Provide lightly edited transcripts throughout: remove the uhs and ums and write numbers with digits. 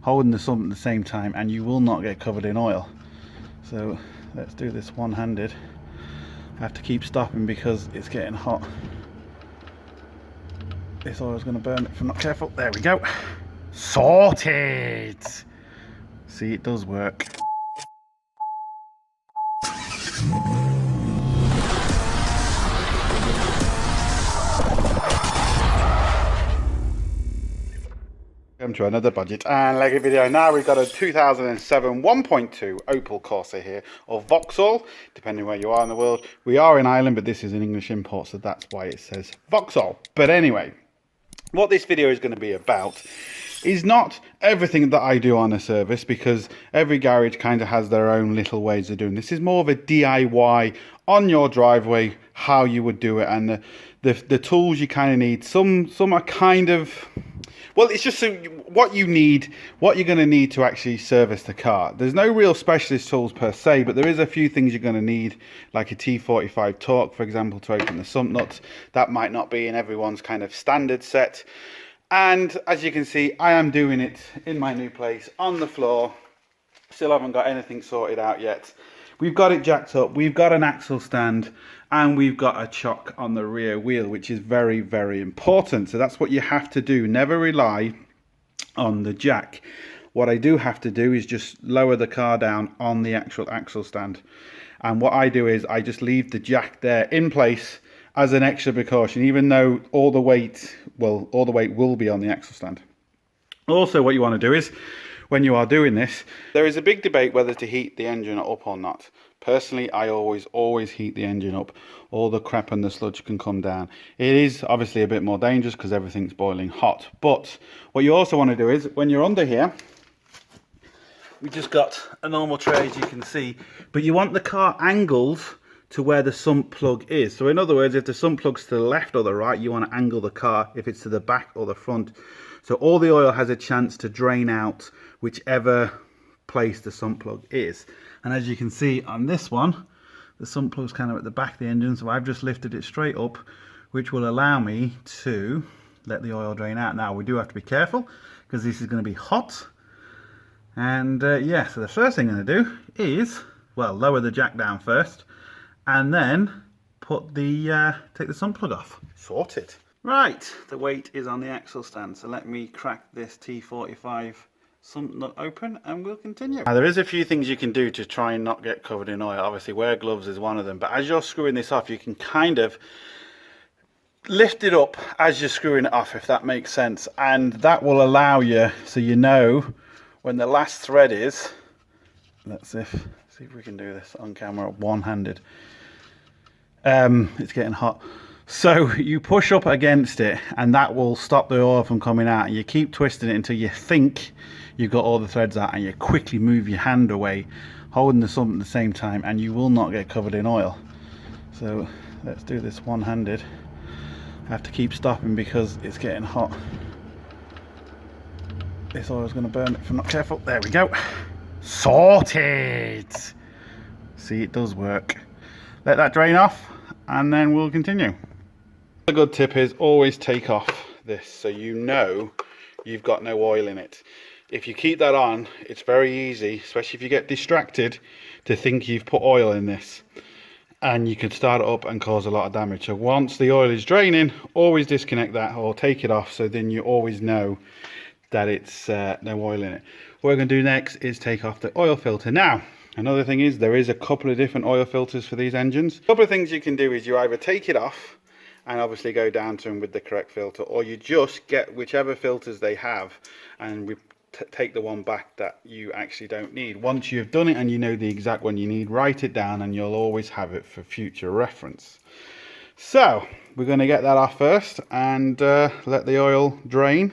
holding the sump at the same time, and you will not get covered in oil. So let's do this one-handed. I have to keep stopping because it's getting hot. This oil is going to burn if I'm not careful. There we go. Sorted! See, it does work. Welcome to another Bodgit and Leggit video. Now we've got a 2007 1.2 Opel Corsa here, or Vauxhall, depending where you are in the world. We are in Ireland, but this is an English import, so that's why it says Vauxhall. But anyway, what this video is going to be about is not everything that I do on a service, because every garage kind of has their own little ways of doing this. Is more of a DIY on your driveway, how you would do it, and the tools you kind of need. Some are kind of, well, it's just what you need, what you're going to need to actually service the car. There's no real specialist tools per se, but there is a few things you're going to need, like a T45 torque, for example, to open the sump nuts. That might not be in everyone's kind of standard set. And as you can see, I am doing it in my new place on the floor. Still haven't got anything sorted out yet. We've got it jacked up, we've got an axle stand, and we've got a chock on the rear wheel, which is very, very important. So that's what you have to do. Never rely on the jack. What I do have to do is just lower the car down on the actual axle stand. And what I do is I just leave the jack there in place as an extra precaution, even though all the weight will be on the axle stand. Also, what you want to do is, when you are doing this, there is a big debate whether to heat the engine up or not. Personally, I always heat the engine up. All the crap and the sludge can come down. It is obviously a bit more dangerous because everything's boiling hot. But what you also want to do is, when you're under here, we just got a normal tray, as you can see, but you want the car angled to where the sump plug is. So in other words, if the sump plug's to the left or the right, you want to angle the car if it's to the back or the front. So all the oil has a chance to drain out whichever place the sump plug is. And as you can see on this one, the sump plug's kind of at the back of the engine, so I've just lifted it straight up, which will allow me to let the oil drain out. Now we do have to be careful because this is going to be hot. And yeah, so the first thing I'm going to do is, well, lower the jack down first, and then put the take the sump plug off. Sorted. Right, the weight is on the axle stand, so let me crack this T45 sump nut open and we'll continue. Now there is a few things you can do to try and not get covered in oil. Obviously wear gloves is one of them, but as you're screwing this off, you can kind of lift it up as you're screwing it off, if that makes sense, and that will allow you, so you know when the last thread is. Let's see if we can do this on camera one-handed. It's getting hot. So you push up against it and that will stop the oil from coming out, and you keep twisting it until you think you've got all the threads out, and you quickly move your hand away, holding the sump at the same time, and you will not get covered in oil. So let's do this one-handed. I have to keep stopping because it's getting hot. This oil is going to burn if I'm not careful. There we go. Sorted! See, it does work. Let that drain off and then we'll continue. A good tip is always take off this so you know you've got no oil in it. If you keep that on, it's very easy, especially if you get distracted, to think you've put oil in this, and you can start it up and cause a lot of damage. So once the oil is draining, always disconnect that or take it off, so then you always know that it's no oil in it. What we're going to do next is take off the oil filter. Now, another thing is there is a couple of different oil filters for these engines. A couple of things you can do is you either take it off and obviously go down to them with the correct filter, or you just get whichever filters they have and we take the one back that you actually don't need. Once you've done it and you know the exact one you need, write it down and you'll always have it for future reference. So we're going to get that off first and let the oil drain,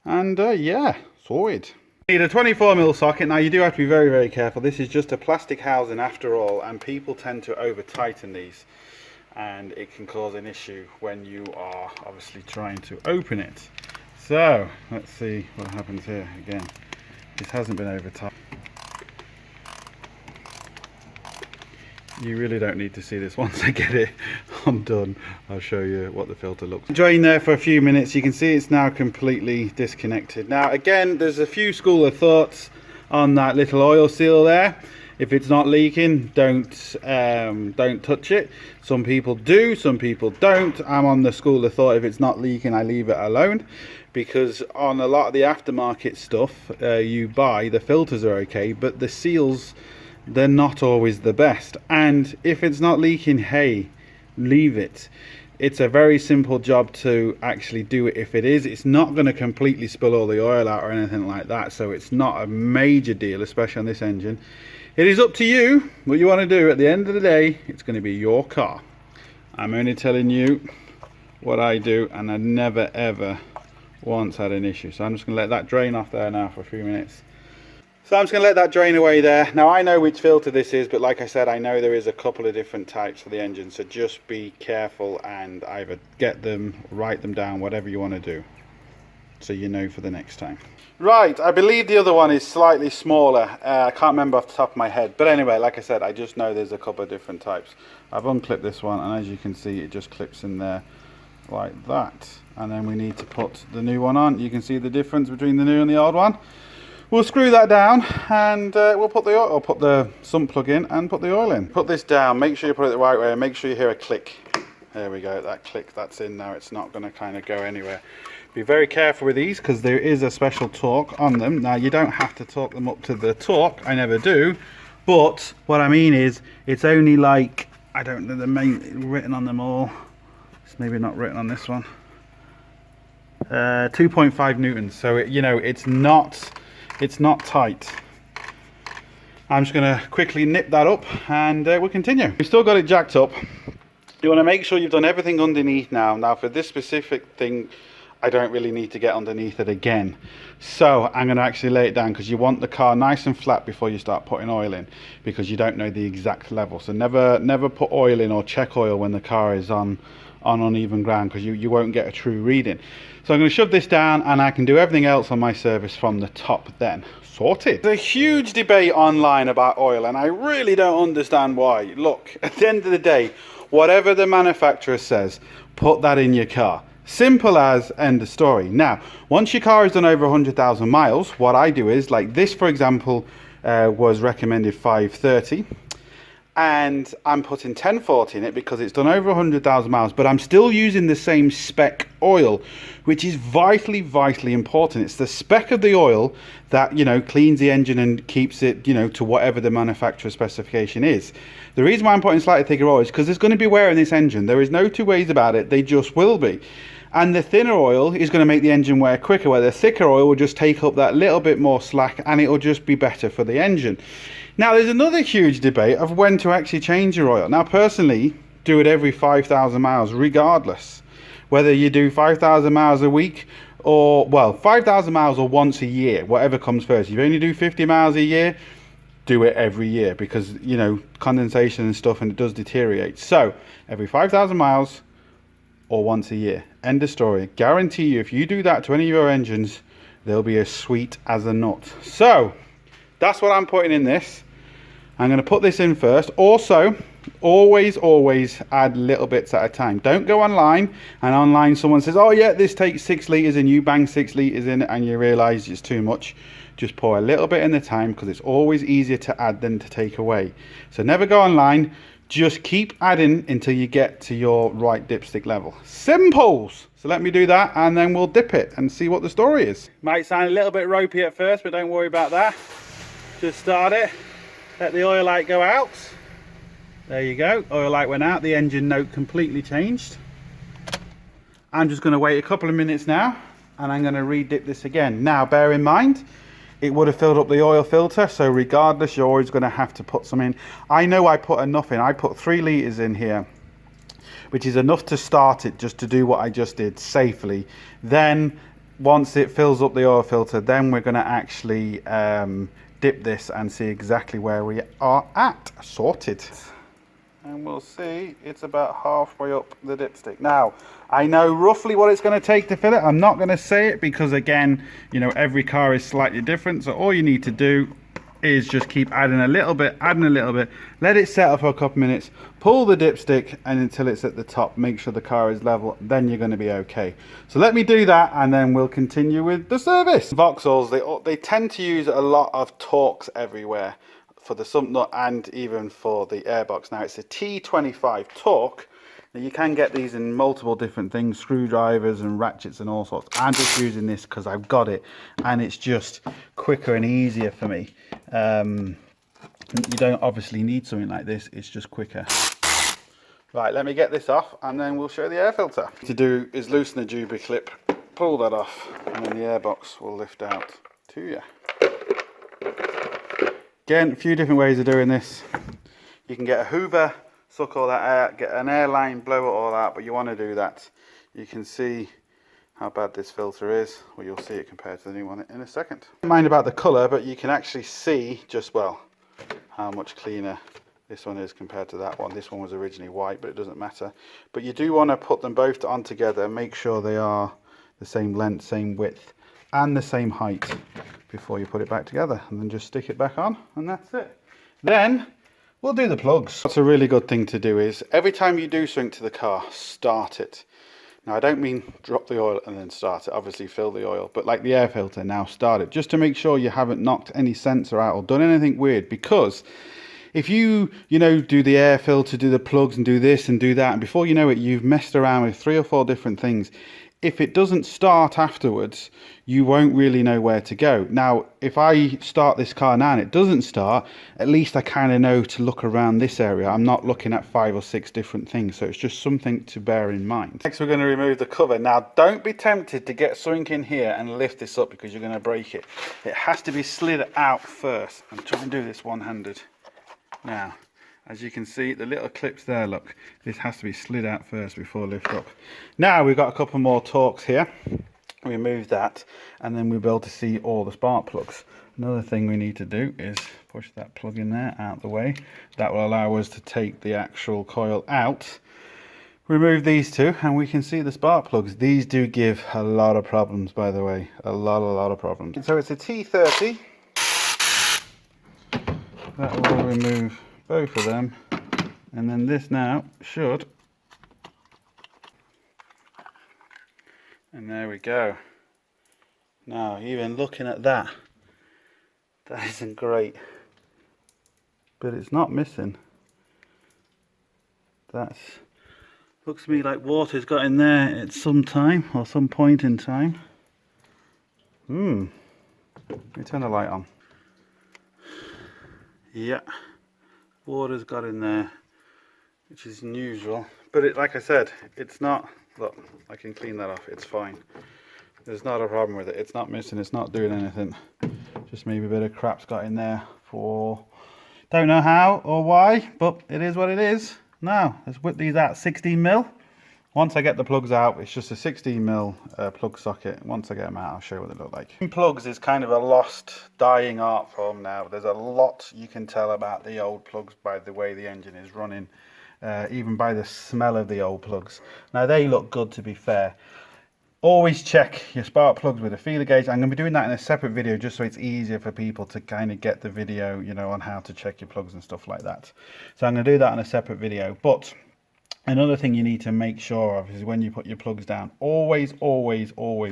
and yeah, sorted. Need a 24mm socket. Now you do have to be very, very careful. This is just a plastic housing after all, and people tend to over tighten these, and it can cause an issue when you are obviously trying to open it. So let's see what happens here. Again, this hasn't been over tight. You really don't need to see this once I get it I'm done, I'll show you what the filter looks like. Drain there for a few minutes. You can see it's now completely disconnected. Now again, there's a few school of thoughts on that little oil seal there. If it's not leaking, don't touch it. Some people do, some people don't. I'm on the school of thought, if it's not leaking, I leave it alone, because on a lot of the aftermarket stuff you buy, the filters are okay, but the seals, they're not always the best. And if it's not leaking, hey, leave it. It's a very simple job to actually do it. If it is, it's not going to completely spill all the oil out or anything like that, so it's not a major deal, especially on this engine. It is up to you what you want to do. At the end of the day, it's going to be your car. I'm only telling you what I do, and I never ever once had an issue. So I'm just going to let that drain off there now for a few minutes. So I'm just going to let that drain away there. Now I know which filter this is, but like I said, I know there is a couple of different types for the engine, so just be careful and either get them, write them down, whatever you want to do, so you know for the next time. Right, I believe the other one is slightly smaller. I can't remember off the top of my head, but anyway, like I said, I just know there's a couple of different types. I've unclipped this one, and as you can see, it just clips in there like that, and then we need to put the new one on. You can see the difference between the new and the old one. We'll screw that down, and we'll put the oil, or put the sump plug in and put the oil in. Put this down, make sure you put it the right way, and make sure you hear a click. There we go, that click, that's in now. It's not going to kind of go anywhere. Be very careful with these, because there is a special torque on them. Now you don't have to torque them up to the torque, I never do, but what I mean is it's only like, I don't know the main written on them all, it's maybe not written on this one, 2.5 newtons, so it, you know, it's not tight. I'm just going to quickly nip that up, and we'll continue. We've still got it jacked up. You want to make sure you've done everything underneath now. Now for this specific thing, I don't really need to get underneath it again. So I'm going to actually lay it down, because you want the car nice and flat before you start putting oil in, because you don't know the exact level. So never put oil in or check oil when the car is on uneven ground, because you won't get a true reading. So I'm going to shove this down, and I can do everything else on my service from the top then. Sorted. There's a huge debate online about oil, and I really don't understand why. Look, at the end of the day, whatever the manufacturer says, put that in your car. Simple as, end of story. Now, once your car has done over 100,000 miles, what I do is, like this for example, was recommended 530, and I'm putting 1040 in it because it's done over 100,000 miles, but I'm still using the same spec oil, which is vitally important. It's the spec of the oil that, you know, cleans the engine and keeps it, you know, to whatever the manufacturer specification is. The reason why I'm putting slightly thicker oil is because there's going to be wear in this engine. There is no two ways about it. They just will be. And the thinner oil is going to make the engine wear quicker, where the thicker oil will just take up that little bit more slack, and it will just be better for the engine. Now, there's another huge debate of when to actually change your oil. Now, personally, do it every 5,000 miles, regardless. Whether you do 5,000 miles a week, or, well, 5,000 miles or once a year, whatever comes first. If you only do 50 miles a year, do it every year, because, you know, condensation and stuff, and it does deteriorate. So, every 5,000 miles or once a year. End of story. Guarantee you, if you do that to any of your engines, they'll be as sweet as a nut. So, that's what I'm putting in this. I'm going to put this in first. Also, always add little bits at a time. Don't go online, and online someone says, oh yeah, this takes 6 litres, and you bang 6 litres in, and you realise it's too much. Just pour a little bit in the time, because it's always easier to add than to take away. So never go online. Just keep adding until you get to your right dipstick level. Simples! So let me do that, and then we'll dip it and see what the story is. Might sound a little bit ropey at first, but don't worry about that. Just start it. Let the oil light go out. There you go. Oil light went out. The engine note completely changed. I'm just going to wait a couple of minutes now, and I'm going to re-dip this again. Now, bear in mind, it would have filled up the oil filter, so regardless, you're always going to have to put some in. I know I put enough in. I put 3 litres in here, which is enough to start it, just to do what I just did safely. Then, once it fills up the oil filter, then we're going to actually dip this and see exactly where we are at. Sorted. And we'll see, it's about halfway up the dipstick. Now, I know roughly what it's going to take to fill it. I'm not going to say it because, again, you know, every car is slightly different. So all you need to do is just keep adding a little bit, let it settle for a couple minutes, pull the dipstick and until it's at the top, make sure the car is level, then you're going to be okay. So let me do that and then we'll continue with the service. Vauxhalls, they tend to use a lot of Torx everywhere for the sump nut and even for the airbox. Now it's a T25 Torque. Now you can get these in multiple different things, screwdrivers and ratchets and all sorts. I'm just using this because I've got it and it's just quicker and easier for me. You don't obviously need something like this, it's just quicker. Right, let me get this off and then we'll show the air filter. What to do is loosen the Juby clip, pull that off, and then the airbox will lift out to you. Again, a few different ways of doing this. You can get a Hoover, suck all that air, get an airline, blow it all out, but you want to do that. You can see how bad this filter is. Well, you'll see it compared to the new one in a second. Don't mind about the colour, but you can actually see just, well, how much cleaner this one is compared to that one. This one was originally white, but it doesn't matter. But you do want to put them both on together, make sure they are the same length, same width, and the same height before you put it back together. And then just stick it back on, and that's it. Then we'll do the plugs. What's a really good thing to do is, every time you do something to the car, start it. Now I don't mean drop the oil and then start it, obviously fill the oil, but like the air filter, now start it, just to make sure you haven't knocked any sensor out or done anything weird. Because if you do the air filter, do the plugs and do this and do that, and before you know it, you've messed around with 3 or 4 different things. If it doesn't start afterwards, you won't really know where to go. Now, if I start this car now and it doesn't start, at least I kind of know to look around this area. I'm not looking at 5 or 6 different things, so it's just something to bear in mind. Next, we're going to remove the cover. Now, don't be tempted to get something in here and lift this up because you're going to break it. It has to be slid out first. I'm trying to do this one-handed. Now, as you can see, the little clips there, look, this has to be slid out first before lift up. Now we've got a couple more Torx here. Remove that and then we'll be able to see all the spark plugs. Another thing we need to do is push that plug in there out the way. That will allow us to take the actual coil out. Remove these two and we can see the spark plugs. These do give a lot of problems, by the way, a lot of problems. So it's a T30. That will remove both of them, and then this now should, and there we go. Now even looking at that, that isn't great, but it's not missing. That looks to me like water's got in there at some time or some point in time. Let me turn the light on. Yeah, water's got in there, which is unusual, but it, like I said, it's not, look, I can clean that off, it's fine. There's not a problem with it, it's not missing, it's not doing anything. Just maybe a bit of crap's got in there for, don't know how or why, but it is what it is. Now, let's whip these out 16mm. Once I get the plugs out, it's just a 16mm plug socket. Once I get them out, I'll show you what they look like. Plugs is kind of a lost, dying art form now. There's a lot you can tell about the old plugs by the way the engine is running, even by the smell of the old plugs. Now they look good, to be fair. Always check your spark plugs with a feeler gauge. I'm going to be doing that in a separate video just so it's easier for people to kind of get the video, on how to check your plugs and stuff like that. So I'm going to do that in a separate video. But another thing you need to make sure of is when you put your plugs down, always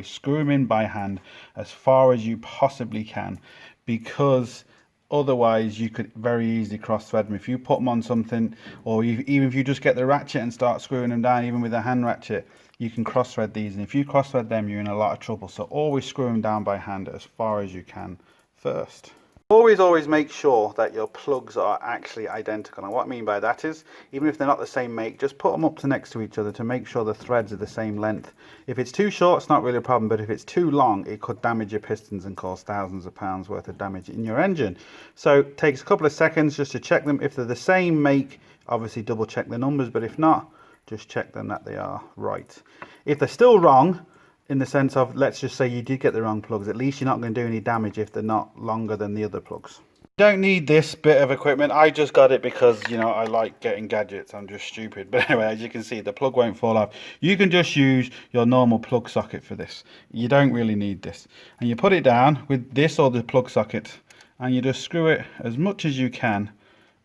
screw them in by hand as far as you possibly can, because otherwise you could very easily cross thread them. If you put them on something, or even if you just get the ratchet and start screwing them down, even with a hand ratchet, you can cross thread these, and if you cross thread them, you're in a lot of trouble. So always screw them down by hand as far as you can first. Always make sure that your plugs are actually identical. And what I mean by that is, even if they're not the same make, just put them up to next to each other to make sure the threads are the same length. If it's too short, it's not really a problem, but if it's too long, it could damage your pistons and cause thousands of pounds worth of damage in your engine. So it takes a couple of seconds just to check them. If they're the same make, obviously double check the numbers, but if not, just check them that they are right. If they're still wrong, in the sense of, let's just say you did get the wrong plugs, at least you're not going to do any damage if they're not longer than the other plugs. You don't need this bit of equipment. I just got it because, I like getting gadgets. I'm just stupid. But anyway, as you can see, the plug won't fall off. You can just use your normal plug socket for this. You don't really need this. And you put it down with this or the plug socket, and you just screw it as much as you can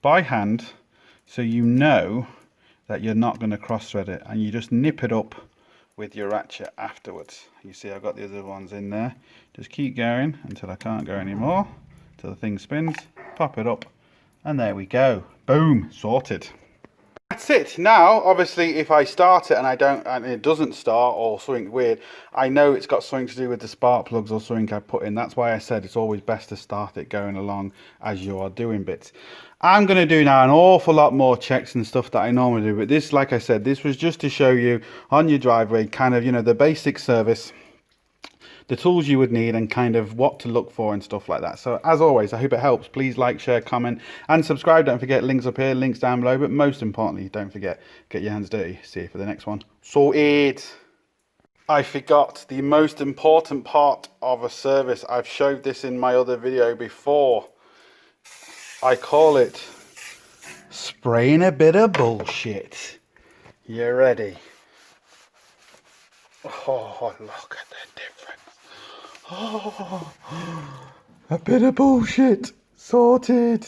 by hand, so you know that you're not going to cross thread it, and you just nip it up with your ratchet afterwards. You see I've got the other ones in there. Just keep going until I can't go anymore, till the thing spins, pop it up, and there we go. Boom, sorted. That's it. Now, obviously, if I start it and it doesn't start or something weird, I know it's got something to do with the spark plugs or something I put in. That's why I said it's always best to start it going along as you are doing bits. I'm going to do now an awful lot more checks and stuff that I normally do, but this, like I said, this was just to show you on your driveway, kind of, you know, the basic service, the tools you would need, and kind of what to look for and stuff like that. So as always, I hope it helps. Please like, share, comment and subscribe. Don't forget, links up here, links down below, but most importantly, don't forget, get your hands dirty. See you for the next one. Sorted. I forgot the most important part of a service. I've showed this in my other video before. I call it spraying a bit of bullshit. You ready? Oh, look at the difference. Oh, a bit of bullshit. Sorted.